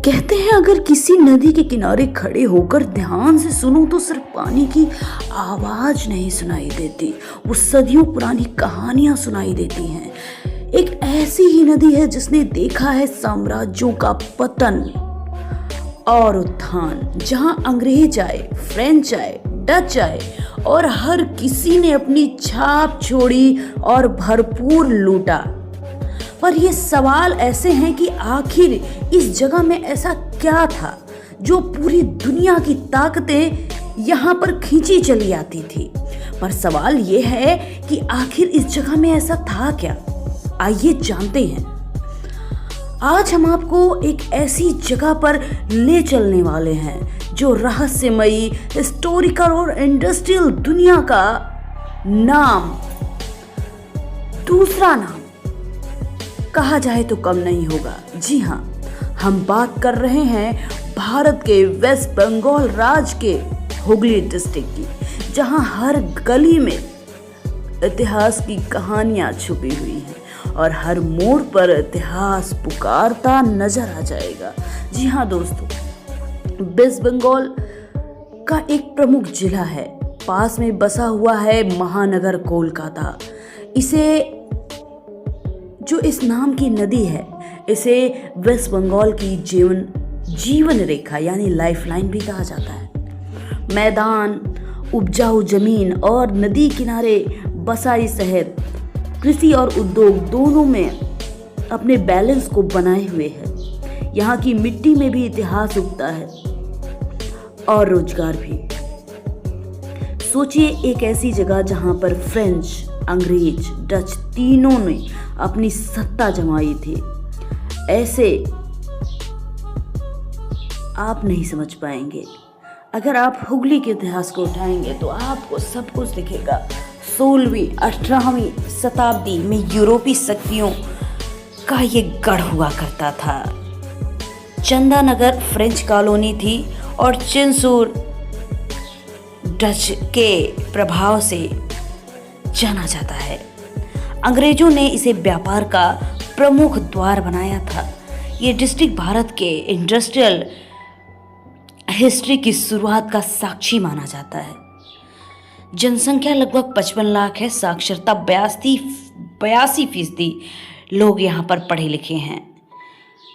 कहते हैं अगर किसी नदी के किनारे खड़े होकर ध्यान से सुनो तो सिर्फ पानी की आवाज नहीं सुनाई देती, वो सदियों पुरानी कहानियां सुनाई देती हैं। एक ऐसी ही नदी है जिसने देखा है साम्राज्यों का पतन और उत्थान, जहां अंग्रेज आए, फ्रेंच आए, डच आए और हर किसी ने अपनी छाप छोड़ी और भरपूर लूटा। पर ये सवाल ऐसे हैं कि आखिर इस जगह में ऐसा क्या था जो पूरी दुनिया की ताकतें यहाँ पर खींची चली आती थी। पर सवाल ये है कि आखिर इस जगह में ऐसा था क्या। आइए जानते हैं। आज हम आपको एक ऐसी जगह पर ले चलने वाले हैं जो रहस्यमयी, हिस्टोरिकल और इंडस्ट्रियल दुनिया का नाम, दूसरा नाम कहा जाए तो कम नहीं होगा। जी हाँ, हम बात कर रहे हैं भारत के वेस्ट बंगाल राज्य के हुगली डिस्ट्रिक्ट की, जहां हर गली में इतिहास की कहानियां छुपी हुई हैं और हर मोड़ पर इतिहास पुकारता नजर आ जाएगा। जी हाँ दोस्तों, वेस्ट बंगाल का एक प्रमुख जिला है, पास में बसा हुआ है महानगर कोलकाता। इसे जो इस नाम की नदी है, इसे वेस्ट बंगाल की जीवन रेखा यानी लाइफलाइन भी कहा जाता है। मैदान, उपजाऊ जमीन और नदी किनारे बसा ये शहर कृषि और उद्योग दोनों में अपने बैलेंस को बनाए हुए है। यहाँ की मिट्टी में भी इतिहास उगता है और रोजगार भी। सोचिए, एक ऐसी जगह जहाँ पर फ्रेंच, अंग्रेज, डच तीनों ने अपनी सत्ता जमाई थी। ऐसे आप नहीं समझ पाएंगे। अगर आप हुगली के इतिहास को उठाएंगे तो आपको सब कुछ दिखेगा। 16वीं 18वीं शताब्दी में यूरोपीय शक्तियों का ये गढ़ हुआ करता था। चंदानगर फ्रेंच कॉलोनी थी और चिंसूर डच के प्रभाव से जाना जाता है। अंग्रेजों ने इसे व्यापार का प्रमुख द्वार बनाया था। ये डिस्ट्रिक्ट भारत के इंडस्ट्रियल हिस्ट्री की शुरुआत का साक्षी माना जाता है। जनसंख्या लगभग 55 लाख है। साक्षरता 82% लोग यहाँ पर पढ़े लिखे हैं।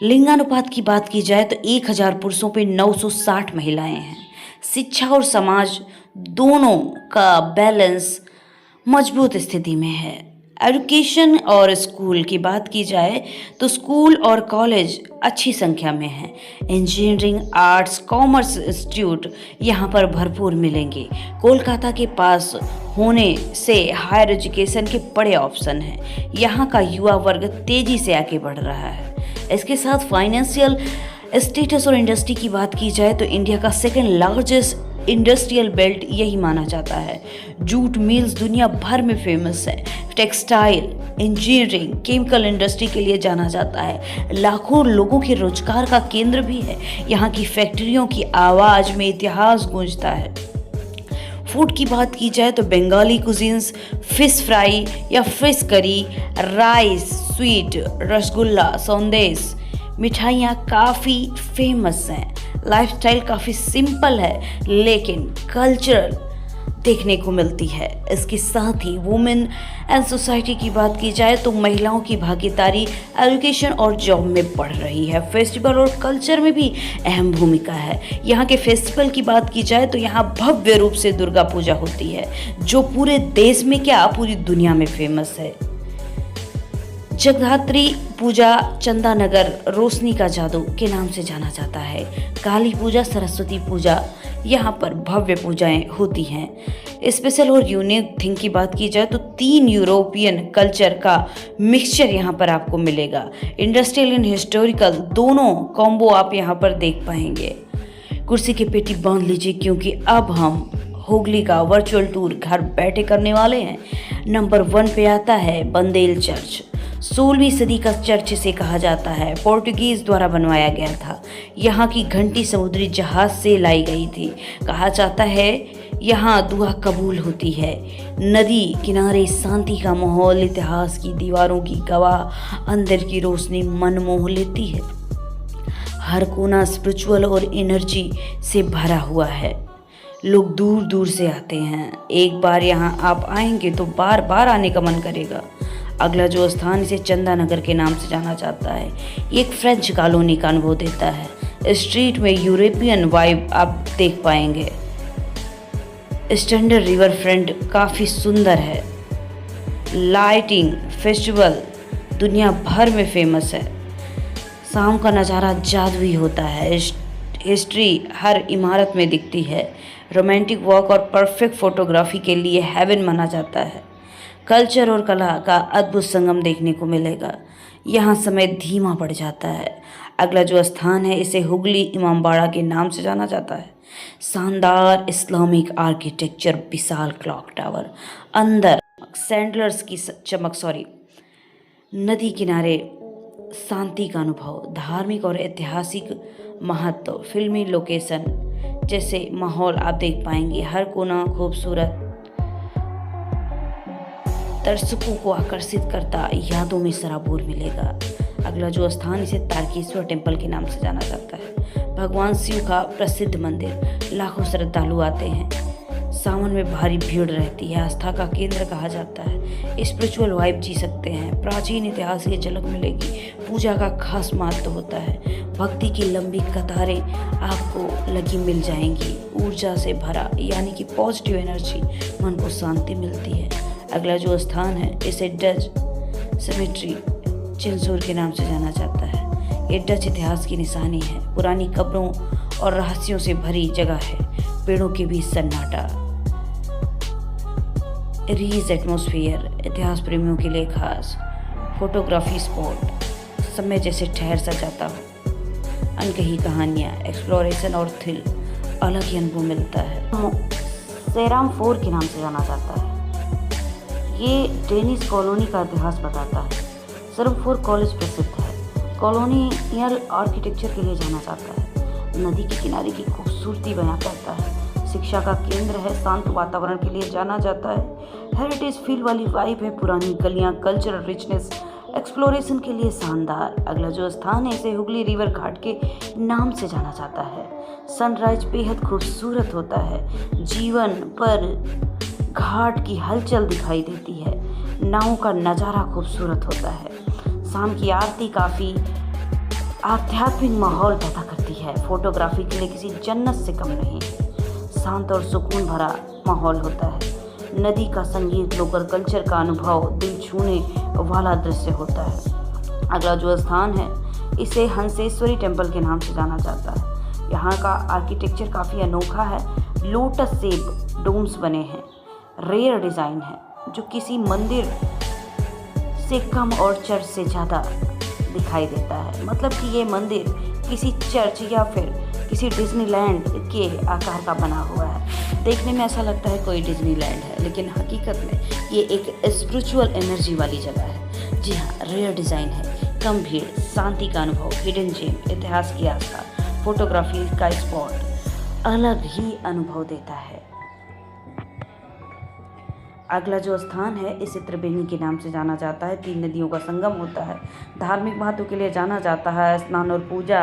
लिंगानुपात की बात की जाए तो 1000 पुरुषों पे 960 महिलाएं हैं। शिक्षा और समाज दोनों का बैलेंस मजबूत स्थिति में है। एजुकेशन और स्कूल की बात की जाए तो स्कूल और कॉलेज अच्छी संख्या में हैं। इंजीनियरिंग, आर्ट्स, कॉमर्स इंस्टीट्यूट यहाँ पर भरपूर मिलेंगे। कोलकाता के पास होने से हायर एजुकेशन के बड़े ऑप्शन हैं। यहाँ का युवा वर्ग तेजी से आगे बढ़ रहा है। इसके साथ फाइनेंशियल स्टेटस और इंडस्ट्री की बात की जाए तो इंडिया का सेकेंड लार्जेस्ट इंडस्ट्रियल बेल्ट यही माना जाता है। जूट मिल्स दुनिया भर में फेमस है। टेक्सटाइल, इंजीनियरिंग, केमिकल इंडस्ट्री के लिए जाना जाता है। लाखों लोगों के रोजगार का केंद्र भी है। यहाँ की फैक्ट्रियों की आवाज में इतिहास गूंजता है। फूड की बात की जाए तो बंगाली कुजीन्स, फिश फ्राई या fish curry, rice, sweet, rasgulla, संदेश, मिठाइयाँ काफ़ी फेमस हैं। लाइफस्टाइल काफ़ी सिंपल है लेकिन कल्चरल देखने को मिलती है। इसके साथ ही वुमेन एंड सोसाइटी की बात की जाए तो महिलाओं की भागीदारी एजुकेशन और जॉब में बढ़ रही है। फेस्टिवल और कल्चर में भी अहम भूमिका है। यहाँ के फेस्टिवल की बात की जाए तो यहाँ भव्य रूप से दुर्गा पूजा होती है, जो पूरे देश में क्या पूरी दुनिया में फेमस है। जगधात्री पूजा चंदानगर रोशनी का जादू के नाम से जाना जाता है। काली पूजा, सरस्वती पूजा यहाँ पर भव्य पूजाएं होती हैं। स्पेशल और यूनिक थिंग की बात की जाए तो 3 यूरोपियन कल्चर का मिक्सचर यहाँ पर आपको मिलेगा। इंडस्ट्रियल एंड हिस्टोरिकल दोनों कॉम्बो आप यहाँ पर देख पाएंगे। कुर्सी की पेटी बांध लीजिए क्योंकि अब हम हुगली का वर्चुअल टूर घर बैठे करने वाले हैं। नंबर 1 पे आता है बंदेल चर्च। 16वीं सदी का चर्च इसे कहा जाता है। पोर्टुगीज द्वारा बनवाया गया था। यहाँ की घंटी समुद्री जहाज से लाई गई थी। कहा जाता है यहाँ दुआ कबूल होती है। नदी किनारे शांति का माहौल, इतिहास की दीवारों की गवाह, अंदर की रोशनी मन मोह लेती है। हर कोना स्पिरिचुअल और एनर्जी से भरा हुआ है। लोग दूर दूर से आते हैं। एक बार यहाँ आप आएंगे तो बार बार आने का मन करेगा। अगला जो स्थान इसे चंदा नगर के नाम से जाना जाता है। ये एक फ्रेंच कॉलोनी का अनुभव देता है। स्ट्रीट में यूरोपियन वाइब आप देख पाएंगे। स्टैंडर्ड रिवर फ्रंट काफ़ी सुंदर है। लाइटिंग फेस्टिवल दुनिया भर में फेमस है। शाम का नज़ारा जादुई होता है। हिस्ट्री हर इमारत में दिखती है। रोमांटिक वॉक और परफेक्ट फोटोग्राफी के लिए हेवन माना जाता है। कल्चर और कला का अद्भुत संगम देखने को मिलेगा। यहाँ समय धीमा पड़ जाता है। अगला जो स्थान है इसे हुगली इमामबाड़ा के नाम से जाना जाता है। शानदार इस्लामिक आर्किटेक्चर, विशाल क्लॉक टावर, अंदर सैंडलर्स की चमक, नदी किनारे शांति का अनुभव, धार्मिक और ऐतिहासिक महत्व, फिल्मी लोकेशन जैसे माहौल आप देख पाएंगे। हर कोना खूबसूरत, दर्शकों को आकर्षित करता, यादों में सराबोर मिलेगा। अगला जो स्थान इसे तारकेश्वर टेम्पल के नाम से जाना जाता है। भगवान शिव का प्रसिद्ध मंदिर, लाखों श्रद्धालु आते हैं। सावन में भारी भीड़ रहती है। आस्था का केंद्र कहा जाता है। स्पिरिचुअल वाइब जी सकते हैं। प्राचीन इतिहास की झलक मिलेगी। पूजा का खास महत्व होता है। भक्ति की लंबी कतारें आपको लगी मिल जाएंगी। ऊर्जा से भरा यानी कि पॉजिटिव एनर्जी, मन को शांति मिलती है। अगला जो स्थान है इसे डच सेमेट्री चिंसूर के नाम से जाना जाता है। ये डच इतिहास की निशानी है। पुरानी कब्रों और रहस्यों से भरी जगह है। पेड़ों के बीच सन्नाटा, रीज एटमॉस्फेयर, इतिहास प्रेमियों के लिए खास फोटोग्राफी स्पॉट, समय जैसे ठहर सा जाता हो। अनकही कहानियाँ, एक्सप्लोरेशन और थ्रिल, अलग ही अनुभव मिलता है। सेराम फोर के नाम से जाना जाता है। ये डेनिश कॉलोनी का इतिहास बताता है। सरमफोर कॉलेज प्रसिद्ध है। कॉलोनियल आर्किटेक्चर के लिए जाना जाता है। नदी के किनारे की खूबसूरती बयां करता है। शिक्षा का केंद्र है। शांत वातावरण के लिए जाना जाता है। हेरिटेज फील वाली वाइब है। पुरानी गलियां, कल्चरल रिचनेस, एक्सप्लोरेशन के लिए शानदार। अगला जो स्थान है इसे हुगली रिवर घाट के नाम से जाना जाता है। सनराइज बेहद खूबसूरत होता है। जीवन पर घाट की हलचल दिखाई देती है। नावों का नज़ारा खूबसूरत होता है। शाम की आरती काफ़ी आध्यात्मिक माहौल पैदा करती है। फोटोग्राफी के लिए किसी जन्नत से कम नहीं। शांत और सुकून भरा माहौल होता है। नदी का संगीत, लोकल कल्चर का अनुभव, दिल छूने वाला दृश्य होता है। अगला जो स्थान है इसे हंसेश्वरी टेम्पल के नाम से जाना जाता है। यहाँ का आर्किटेक्चर काफ़ी अनोखा है। लोटस शेप डोम्स बने हैं। रेयर डिज़ाइन है जो किसी मंदिर से कम और चर्च से ज़्यादा दिखाई देता है। मतलब कि ये मंदिर किसी चर्च या फिर किसी डिज्नीलैंड के आकार का बना हुआ है। देखने में ऐसा लगता है कोई डिज्नीलैंड है, लेकिन हकीकत में ये एक स्पिरिचुअल एनर्जी वाली जगह है। जी हाँ, रेयर डिज़ाइन है, कम भीड़, शांति का अनुभव, हिडन जेम, इतिहास की आस्था, फोटोग्राफी का स्पॉट अलग ही अनुभव देता है। अगला जो स्थान है इसे त्रिवेणी के नाम से जाना जाता है। 3 नदियों का संगम होता है। धार्मिक महत्व के लिए जाना जाता है। स्नान और पूजा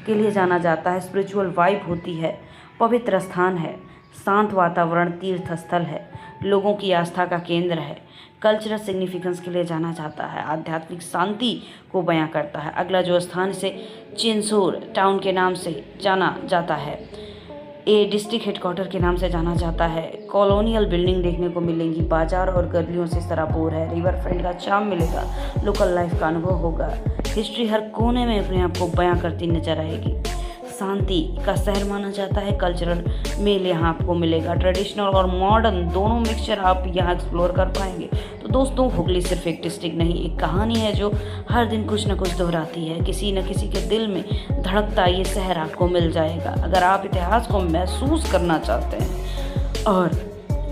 के लिए जाना जाता है। स्पिरिचुअल वाइब होती है। पवित्र स्थान है। शांत वातावरण, तीर्थ स्थल है। लोगों की आस्था का केंद्र है। कल्चरल सिग्निफिकेंस के लिए जाना जाता है। आध्यात्मिक शांति को बयां करता है। अगला जो स्थान इसे चिंसूर टाउन के नाम से जाना जाता है। ये डिस्ट्रिक्ट हेडक्वार्टर के नाम से जाना जाता है। कॉलोनियल बिल्डिंग देखने को मिलेंगी। बाजार और गलियों से सराबोर है। रिवर फ्रंट का चार्म मिलेगा। लोकल लाइफ का अनुभव होगा। हिस्ट्री हर कोने में अपने आप को बयां करती नजर आएगी। शांति का शहर माना जाता है। कल्चरल मेल यहाँ आपको मिलेगा। ट्रेडिशनल और मॉडर्न दोनों मिक्सचर आप यहाँ एक्सप्लोर कर पाएंगे। तो दोस्तों, हुगली सिर्फ एक डिस्ट्रिक्ट नहीं, एक कहानी है जो हर दिन कुछ न कुछ दोहराती है। किसी न किसी के दिल में धड़कता ये शहर आपको मिल जाएगा। अगर आप इतिहास को महसूस करना चाहते हैं और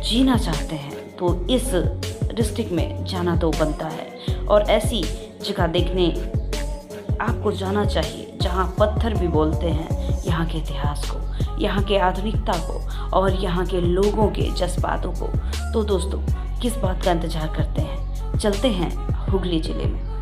जीना चाहते हैं तो इस डिस्ट्रिक्ट में जाना तो बनता है। और ऐसी जगह देखने आपको जाना चाहिए जहाँ पत्थर भी बोलते हैं यहाँ के इतिहास को, यहाँ के आधुनिकता को और यहाँ के लोगों के जज्बातों को। तो दोस्तों, किस बात का इंतज़ार करते हैं? चलते हैं हुगली ज़िले में।